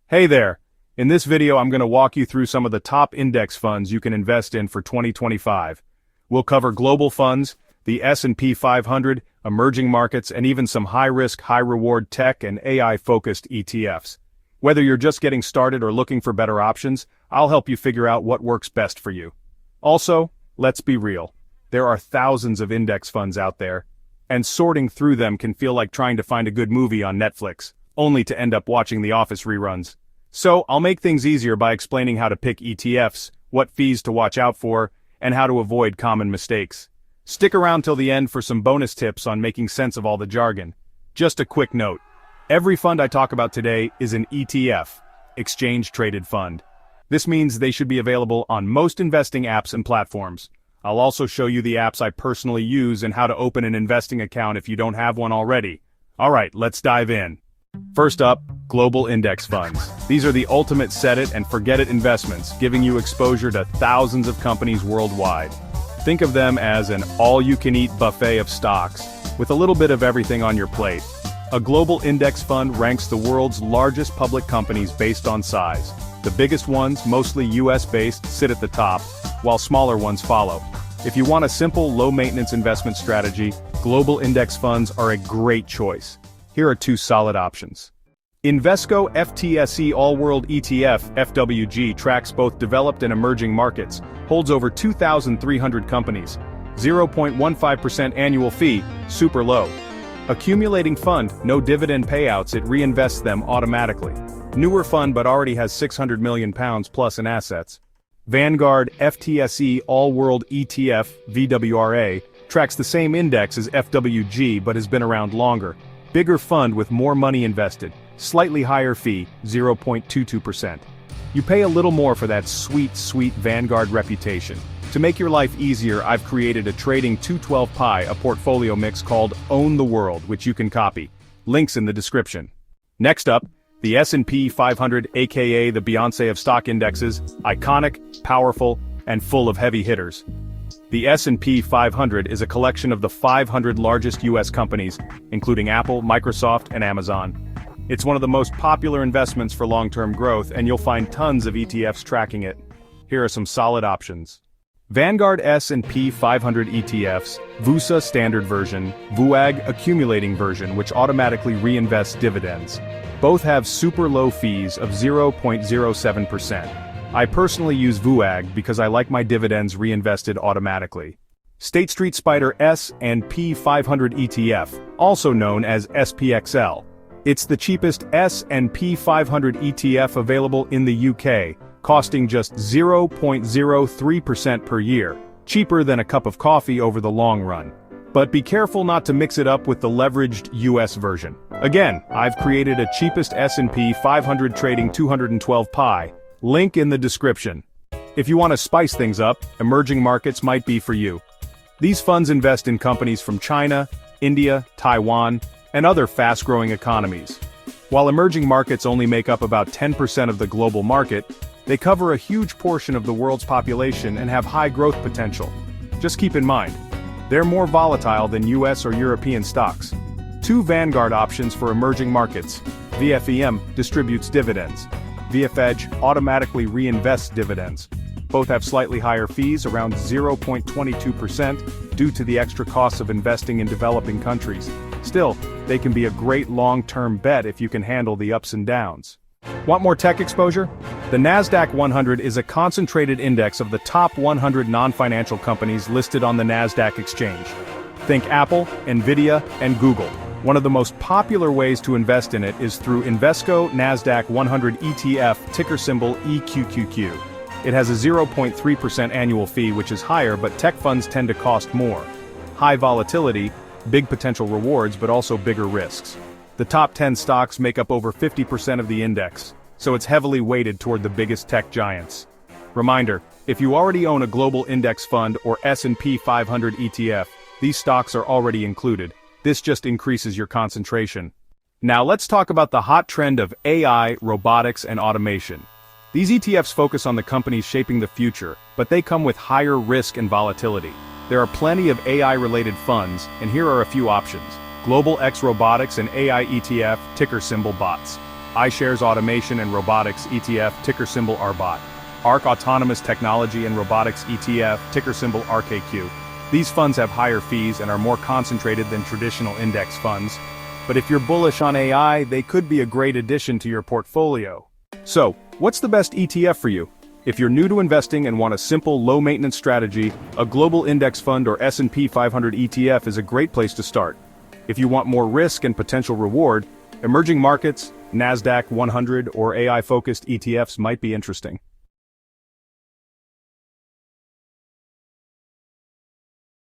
Hey there! In this video I'm going to walk you through some of the top index funds you can invest in for 2025. We'll cover global funds, the S&P 500, emerging markets, and even some high-risk, high-reward tech and AI-focused ETFs. Whether you're just getting started or looking for better options, I'll help you figure out what works best for you. Also, let's be real. There are thousands of index funds out there, and sorting through them can feel like trying to find a good movie on Netflix, only to end up watching The Office reruns. So, I'll make things easier by explaining how to pick ETFs, what fees to watch out for, and how to avoid common mistakes. Stick around till the end for some bonus tips on making sense of all the jargon. Just a quick note. Every fund I talk about today is an ETF, exchange-traded fund. This means they should be available on most investing apps and platforms. I'll also show you the apps I personally use and how to open an investing account if you don't have one already. Alright, let's dive in. First up, global index funds. These are the ultimate set-it-and-forget-it investments, giving you exposure to thousands of companies worldwide. Think of them as an all-you-can-eat buffet of stocks, with a little bit of everything on your plate. A global index fund ranks the world's largest public companies based on size. The biggest ones, mostly US-based, sit at the top, while smaller ones follow. If you want a simple, low-maintenance investment strategy, global index funds are a great choice. Here are two solid options. Invesco FTSE All-World ETF (FWG) tracks both developed and emerging markets, holds over 2,300 companies. 0.15% annual fee, super low. Accumulating fund, no dividend payouts, it reinvests them automatically. Newer fund but already has £600 million plus in assets. Vanguard FTSE All-World ETF (VWRA) tracks the same index as FWG but has been around longer. Bigger fund with more money invested, slightly higher fee, 0.22%. You pay a little more for that sweet Vanguard reputation. To make your life easier, I've created a trading 212 Pi, a portfolio mix called Own the World, which you can copy. Links in the description. Next up, the S&P 500, aka the Beyoncé of stock indexes, iconic, powerful, and full of heavy hitters. The S&P 500 is a collection of the 500 largest US companies, including Apple, Microsoft, and Amazon. It's one of the most popular investments for long-term growth, and you'll find tons of ETFs tracking it. Here are some solid options. Vanguard S&P 500 ETFs, VUSA standard version, VWAG accumulating version, which automatically reinvests dividends. Both have super low fees of 0.07%. I personally use VWAG because I like my dividends reinvested automatically. State Street Spider S&P 500 ETF, also known as SPXL. It's the cheapest S&P 500 ETF available in the UK, costing just 0.03% per year, cheaper than a cup of coffee over the long run. But be careful not to mix it up with the leveraged US version. Again, I've created a cheapest S&P 500 trading 212 Pi. Link in the description. If you want to spice things up, emerging markets might be for you. These funds invest in companies from China, India, Taiwan, and other fast-growing economies. While emerging markets only make up about 10% of the global market, they cover a huge portion of the world's population and have high growth potential. Just keep in mind, they're more volatile than US or European stocks. Two Vanguard options for emerging markets. VFEM distributes dividends. VFEDGE automatically reinvests dividends. Both have slightly higher fees, around 0.22%, due to the extra costs of investing in developing countries. Still, they can be a great long-term bet if you can handle the ups and downs. Want more tech exposure? The NASDAQ 100 is a concentrated index of the top 100 non-financial companies listed on the NASDAQ exchange. Think Apple, Nvidia, and Google. One of the most popular ways to invest in it is through Invesco NASDAQ 100 ETF, ticker symbol EQQQ. It has a 0.3% annual fee, which is higher, but tech funds tend to cost more. High volatility, big potential rewards, but also bigger risks. The top 10 stocks make up over 50% of the index, so it's heavily weighted toward the biggest tech giants. Reminder, if you already own a global index fund or S&P 500 ETF, these stocks are already included. This just increases your concentration. Now let's talk about the hot trend of AI, robotics, and automation. These ETFs focus on the companies shaping the future, but they come with higher risk and volatility. There are plenty of AI-related funds, and here are a few options. Global X Robotics and AI ETF, ticker symbol BOTS. iShares Automation and Robotics ETF, ticker symbol RBOT. ARC Autonomous Technology and Robotics ETF, ticker symbol RKQ. These funds have higher fees and are more concentrated than traditional index funds. But if you're bullish on AI, they could be a great addition to your portfolio. So, what's the best ETF for you? If you're new to investing and want a simple, low-maintenance strategy, a global index fund or S&P 500 ETF is a great place to start. If you want more risk and potential reward, emerging markets, NASDAQ 100 or AI-focused ETFs might be interesting.